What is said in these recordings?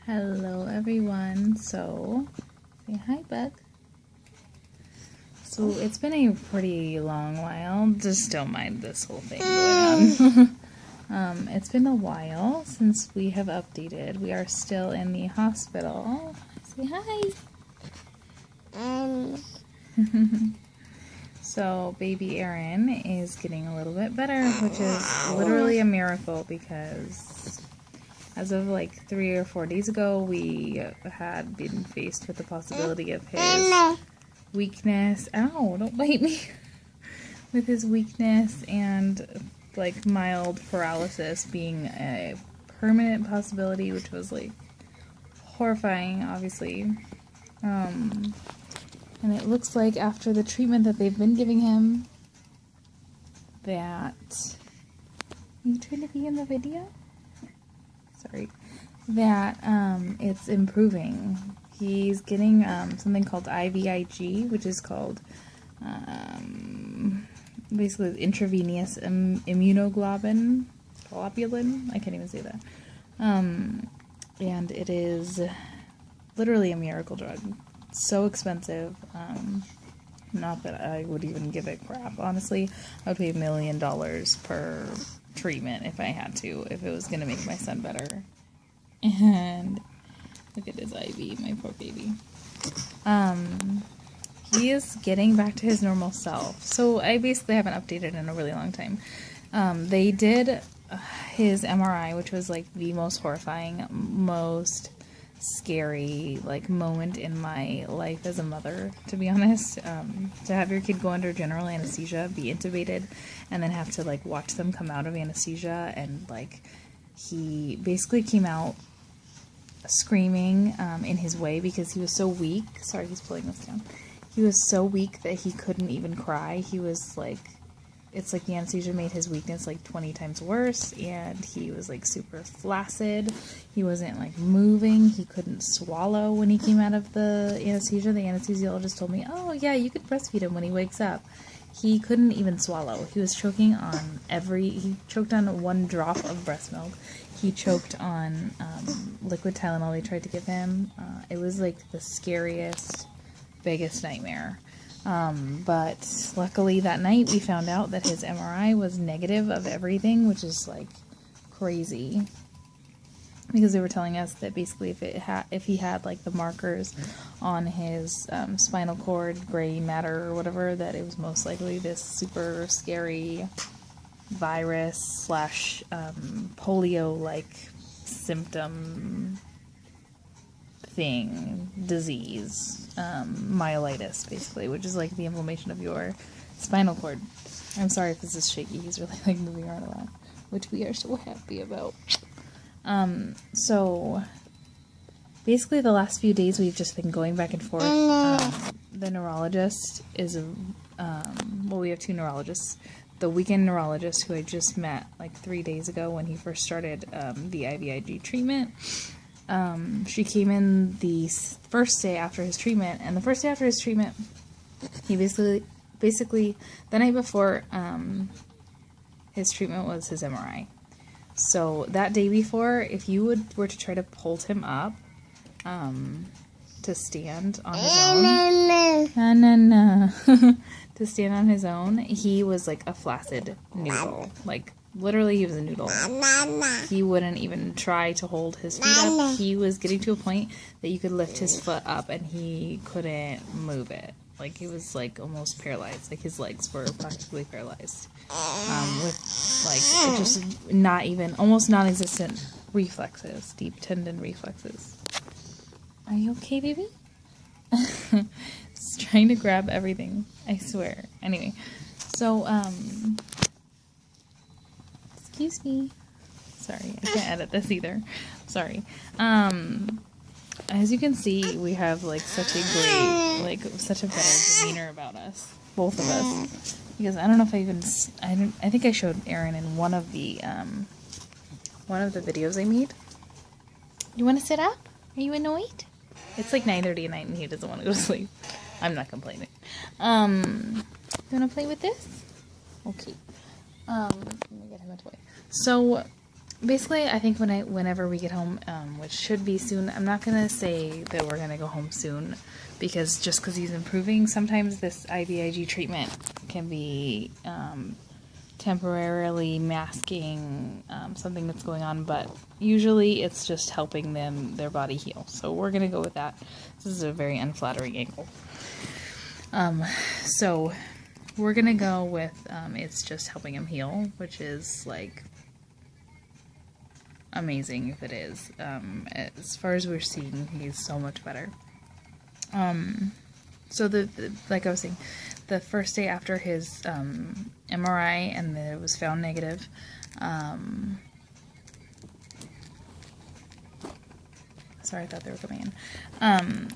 Hello everyone. So, say hi, Bug. So it's been a pretty long while. Just don't mind this whole thing going on. It's been a while since we have updated. We are still in the hospital. Say hi. So baby Aaron is getting a little bit better, which is literally a miracle because as of like 3 or 4 days ago, we had been faced with the possibility of his weakness. Ow, don't bite me. With his weakness and like mild paralysis being a permanent possibility, which was like horrifying, obviously. And it looks like after the treatment that they've been giving him that... Are you trying to be in the video? Sorry. That it's improving. He's getting something called IvIg, which is called basically intravenous immunoglobulin. I can't even say that. And it is literally a miracle drug. So expensive. Not that I would even give it crap. Honestly, I would pay $1 million per treatment if I had to, if it was going to make my son better. And look at his IV, my poor baby. He is getting back to his normal self. So I basically haven't updated in a really long time. They did his MRI, which was like the most horrifying, most scary like moment in my life as a mother, to be honest. To have your kid go under general anesthesia, be intubated, and then have to like watch them come out of anesthesia, and like he basically came out screaming in his way because he was so weak. Sorry, he's pulling this down. He was so weak that he couldn't even cry. He was like, it's like the anesthesia made his weakness like 20 times worse, and he was like super flaccid. He wasn't like moving. He couldn't swallow when he came out of the anesthesia. The anesthesiologist told me, oh yeah, you could breastfeed him when he wakes up. He couldn't even swallow. He was choking on he choked on 1 drop of breast milk. He choked on liquid Tylenol they tried to give him. It was like the scariest, biggest nightmare. But luckily that night we found out that his MRI was negative of everything, which is like crazy. Because they were telling us that basically if he had like the markers on his spinal cord, gray matter or whatever, that it was most likely this super scary virus / polio-like symptom disease, myelitis basically, which is like the inflammation of your spinal cord. I'm sorry if this is shaky. He's really like moving around a lot, which we are so happy about. So basically the last few days we've just been going back and forth. The neurologist is well, we have 2 neurologists. The weekend neurologist, who I just met like 3 days ago when he first started the IvIg treatment. She came in the first day after his treatment, and the first day after his treatment, he basically the night before his treatment was his MRI. So that day before, if you were to try to pull him up to stand on his own, to stand on his own, he was like a flaccid noodle, like literally he was a noodle. He wouldn't even try to hold his feet up. He was getting to a point that you could lift his foot up and he couldn't move it. Like he was like almost paralyzed. Like his legs were practically paralyzed. With like just not even, almost non-existent reflexes, deep tendon reflexes. Are you okay, baby? Just trying to grab everything, I swear. Anyway, so excuse me. Sorry, I can't edit this either. Sorry. As you can see, we have like such a better demeanor about us, both of us. Because I don't know if I think I showed Aaron in one of the videos I made. You want to sit up? Are you annoyed? It's like 9:30 at night and he doesn't want to go to sleep. I'm not complaining. You want to play with this? Okay. Let me get him a toy. So basically, I think whenever we get home, which should be soon, I'm not gonna say that we're gonna go home soon, because just because he's improving, sometimes this IvIg treatment can be temporarily masking something that's going on, but usually it's just helping their body heal. So we're gonna go with that. This is a very unflattering angle. So we're gonna go with it's just helping him heal, which is like amazing if it is. As far as we're seeing, he's so much better. So like I was saying, the first day after his MRI, and it was found negative. Sorry, I thought they were coming in.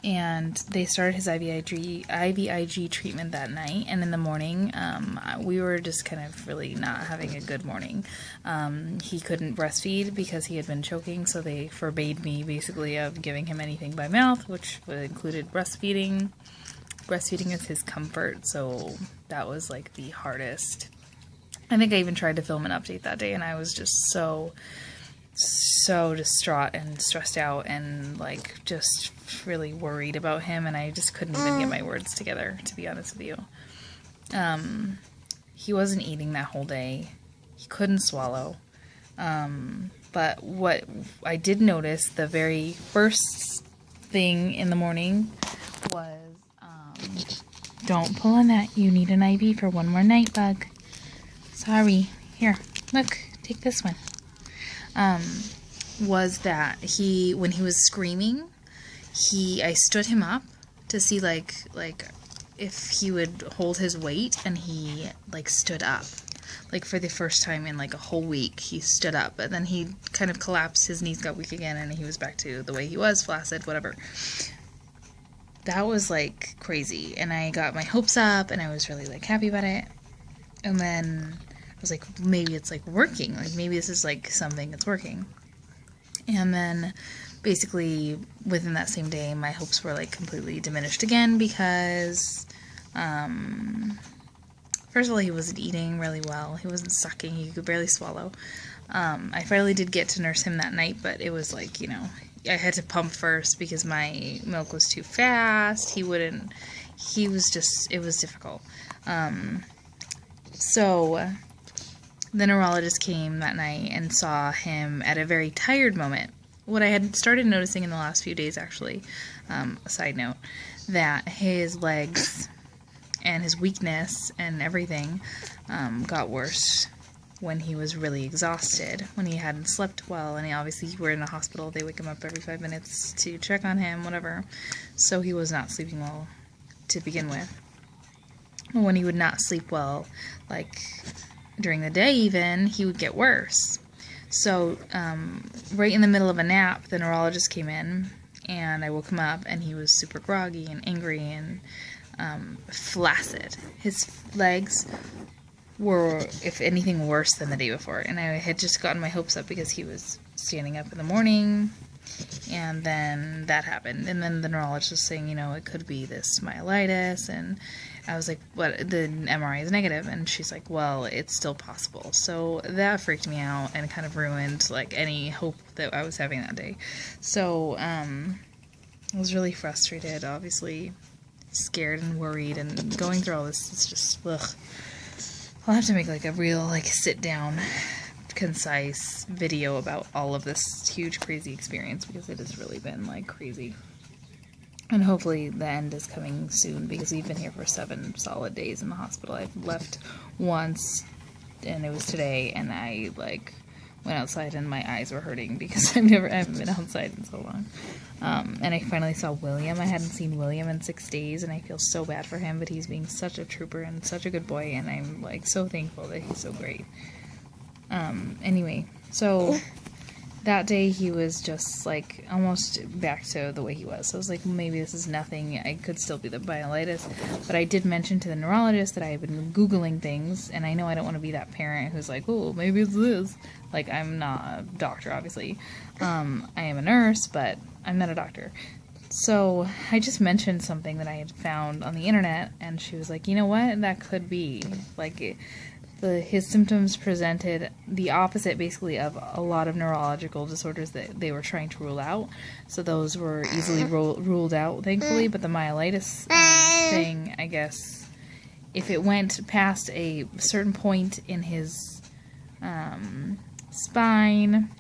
And they started his IvIg treatment that night, and in the morning, we were just kind of really not having a good morning. He couldn't breastfeed because he had been choking, so they forbade me basically of giving him anything by mouth, which included breastfeeding. Breastfeeding is his comfort, so that was like the hardest. I think I even tried to film an update that day, and I was just so distraught and stressed out and like just really worried about him, and I just couldn't even get my words together, to be honest with you. He wasn't eating that whole day. He couldn't swallow. But what I did notice, the very first thing in the morning was, don't pull on that. You need an IV for one more night, bug. Sorry. Here, look, take this one. Was that when he was screaming, I stood him up to see like if he would hold his weight, and he like stood up. Like for the first time in like a whole week, he stood up, and then he kind of collapsed, his knees got weak again, and he was back to the way he was, flaccid, whatever. That was like crazy, and I got my hopes up, and I was really like happy about it. And then I was like, maybe it's like working, like maybe this is like something that's working. And then basically within that same day, my hopes were like completely diminished again, because first of all, he wasn't eating really well, he wasn't sucking, he could barely swallow. I finally did get to nurse him that night, but it was like, you know, I had to pump first because my milk was too fast. It was difficult. So the neurologist came that night and saw him at a very tired moment. What I had started noticing in the last few days, actually, a side note, that his legs and his weakness and everything got worse when he was really exhausted, when he hadn't slept well, and obviously we're in a hospital, they wake him up every 5 minutes to check on him, whatever, so he was not sleeping well to begin with. When he would not sleep well, like during the day even, he would get worse. So right in the middle of a nap, the neurologist came in, and I woke him up, and he was super groggy and angry and flaccid. His legs were, if anything, worse than the day before, and I had just gotten my hopes up because he was standing up in the morning, and then that happened, and then the neurologist was saying, you know, it could be this myelitis, and I was like, what, the MRI is negative, and she's like, well, it's still possible. So that freaked me out and kind of ruined like any hope that I was having that day. So I was really frustrated, obviously scared and worried, and going through all this, it's just, ugh. I'll have to make like a real like sit down, concise video about all of this huge crazy experience, because it has really been like crazy. And hopefully the end is coming soon, because we've been here for 7 solid days in the hospital. I've left once, and it was today, and I like went outside and my eyes were hurting because I haven't been outside in so long. And I finally saw William. I hadn't seen William in 6 days, and I feel so bad for him, but he's being such a trooper and such a good boy, and I'm like so thankful that he's so great. Anyway, so that day he was just like almost back to the way he was. So I was like, maybe this is nothing. I could still be the myelitis. But I did mention to the neurologist that I had been Googling things, and I know I don't want to be that parent who's like, oh, maybe it's this. Like, I'm not a doctor, obviously. I am a nurse, but I'm not a doctor. So I just mentioned something that I had found on the internet, and she was like, you know what? That could be. Like, his symptoms presented the opposite, basically, of a lot of neurological disorders that they were trying to rule out. So those were easily ruled out, thankfully. But the myelitis thing, I guess, if it went past a certain point in his spine,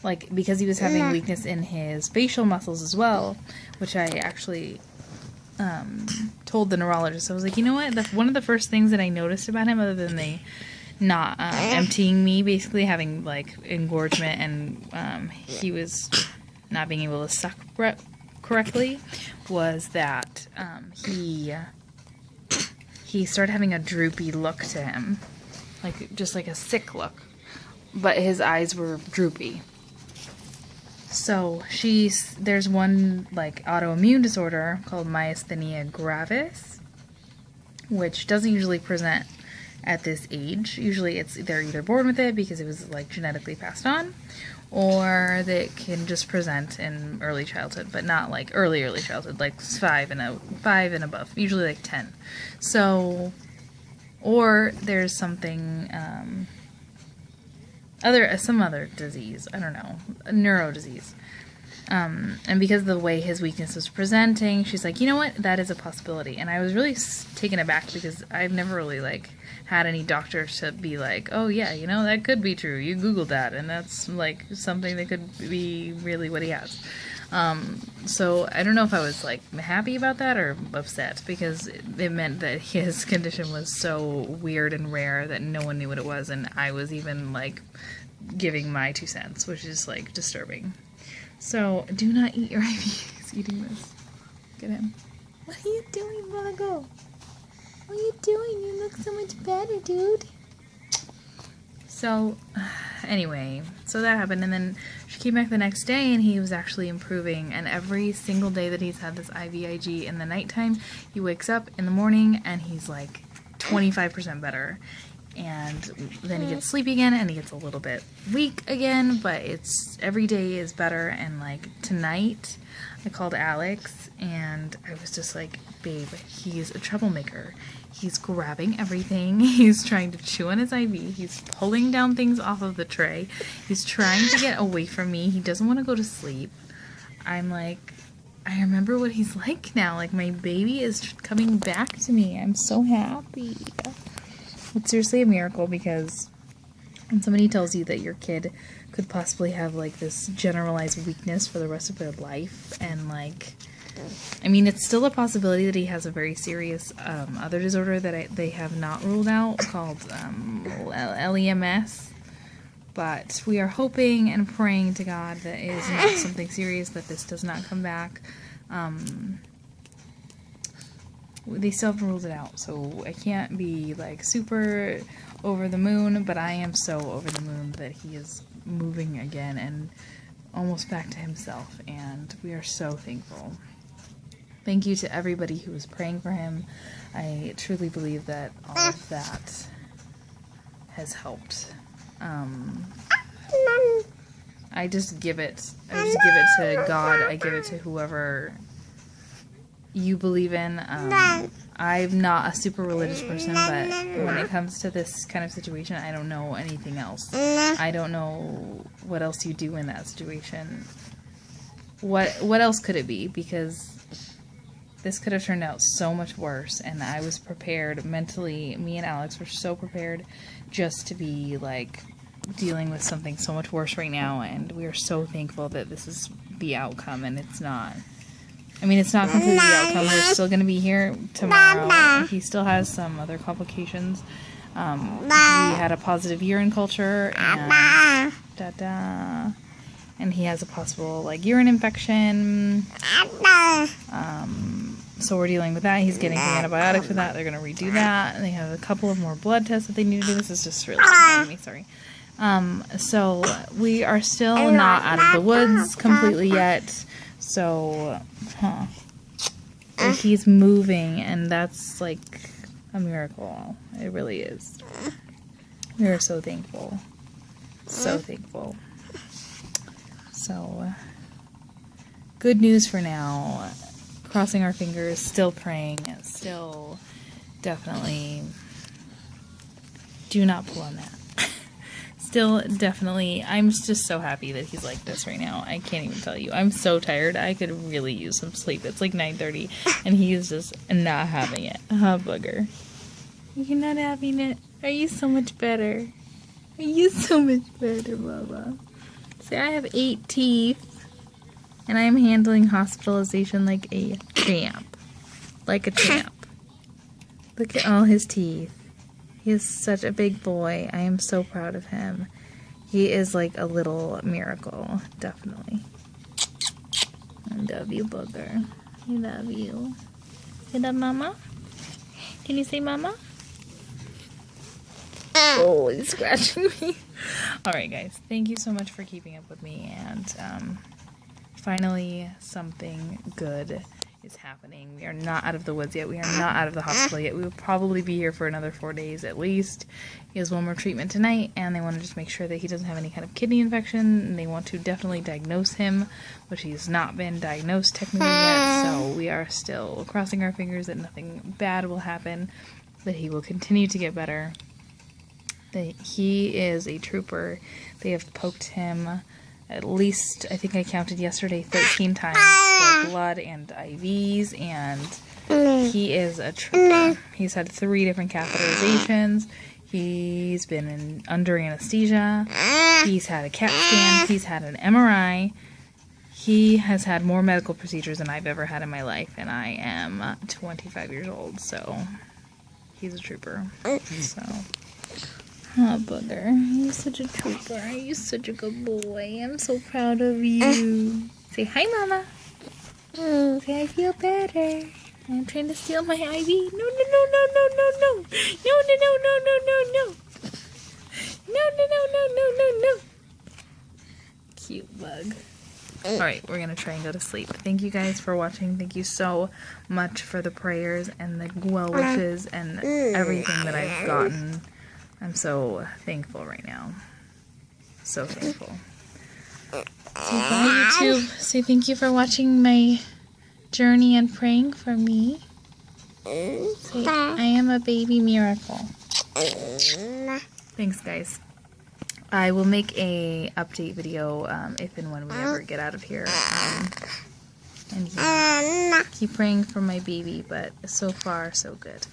like because he was having weakness in his facial muscles as well, which I actually told the neurologist. I was like, you know what? One of the first things that I noticed about him, other than they not emptying me, basically having like engorgement, and he was not being able to suck correctly, was that he started having a droopy look to him, like just like a sick look, but his eyes were droopy. So there's one like autoimmune disorder called myasthenia gravis, which doesn't usually present at this age. Usually they're either born with it because it was like genetically passed on, or they can just present in early childhood, but not like early childhood, like 5 and above, usually like 10. So, or there's something some other disease, I don't know, a neuro disease. And because of the way his weakness was presenting, she's like, you know what, that is a possibility. And I was really taken aback because I've never really like had any doctor to be like, oh yeah, you know, that could be true. You Googled that, and that's like something that could be really what he has. So I don't know if I was like happy about that or upset, because it meant that his condition was so weird and rare that no one knew what it was, and I was even like giving my 2 cents, which is like disturbing. So do not eat your IV. He's eating this. Look at him. What are you doing, Vago? What are you doing? You look so much better, dude. So, anyway, so that happened, and then she came back the next day, and he was actually improving, and every single day that he's had this IvIg in the nighttime, he wakes up in the morning, and he's like 25% better, and then he gets sleepy again, and he gets a little bit weak again, but every day is better. And like tonight, I called Alex, and I was just like, babe, he's a troublemaker. He's grabbing everything. He's trying to chew on his IV. He's pulling down things off of the tray. He's trying to get away from me. He doesn't want to go to sleep. I'm like, I remember what he's like now. Like, my baby is coming back to me. I'm so happy. It's seriously a miracle, because when somebody tells you that your kid could possibly have like this generalized weakness for the rest of their life, and like, I mean, it's still a possibility that he has a very serious other disorder that they have not ruled out, called LEMS, but we are hoping and praying to God that it is not something serious, that this does not come back. They still haven't ruled it out, so I can't be like super over the moon, but I am so over the moon that he is moving again and almost back to himself, and we are so thankful. Thank you to everybody who was praying for him. I truly believe that all of that has helped. I just give it to God. I give it to whoever you believe in. I'm not a super religious person, but when it comes to this kind of situation, I don't know anything else. I don't know what else you do in that situation. What else could it be? Because this could have turned out so much worse, and I was prepared mentally. Me and Alex were so prepared just to be like dealing with something so much worse right now, and we are so thankful that this is the outcome, and it's not. I mean, it's not completely the outcome. We're still going to be here tomorrow. He still has some other complications. He had a positive urine culture, and and he has a possible like urine infection. So we're dealing with that. He's getting some antibiotics for that. They're going to redo that. And they have a couple of more blood tests that they need to do. This is just really annoying me. Sorry. So we are still not out of the woods completely yet. So, he's moving, and that's like a miracle. It really is. We are so thankful. So thankful. So, good news for now. Crossing our fingers, still praying, still definitely Do not pull on that. Still, definitely, I'm just so happy that he's like this right now. I can't even tell you. I'm so tired. I could really use some sleep. It's like 9:30, and he is just not having it. Huh, booger? You're not having it? Are you so much better? Are you so much better, Bubba? See, I have 8 teeth, and I'm handling hospitalization like a champ. Like a champ. Look at all his teeth. He is such a big boy. I am so proud of him. He is like a little miracle, definitely. I love you, booger. I love you. Say that, Mama? Can you say Mama? Oh, he's scratching me. Alright, guys. Thank you so much for keeping up with me. And finally, something good is happening. We are not out of the woods yet. We are not out of the hospital yet. We will probably be here for another 4 days at least. He has one more treatment tonight, and they want to just make sure that he doesn't have any kind of kidney infection, and they want to definitely diagnose him, which he's not been diagnosed technically yet, so we are still crossing our fingers that nothing bad will happen, that he will continue to get better. That he is a trooper. They have poked him at least, I think I counted yesterday, 13 times for blood and IVs, and he is a trooper. He's had 3 different catheterizations. He's been under anesthesia. He's had a CAT scan. He's had an MRI. He has had more medical procedures than I've ever had in my life, and I am 25 years old, so he's a trooper. So... oh, booger. You're such a trooper. You're such a good boy. I'm so proud of you. Say hi, Mama. Say I feel better. I'm trying to steal my IV. No, no, no, no, no, no, no. No, no, no, no, no, no, no. No, no, no, no, no, no, no. Cute bug. Alright, we're going to try and go to sleep. Thank you guys for watching. Thank you so much for the prayers and the well wishes and everything that I've gotten. I'm so thankful right now. So thankful. Say bye, YouTube. Say thank you for watching my journey and praying for me. Say, I am a baby miracle. Thanks, guys. I will make a update video if and when we ever get out of here. And yeah, keep praying for my baby, but so far, so good.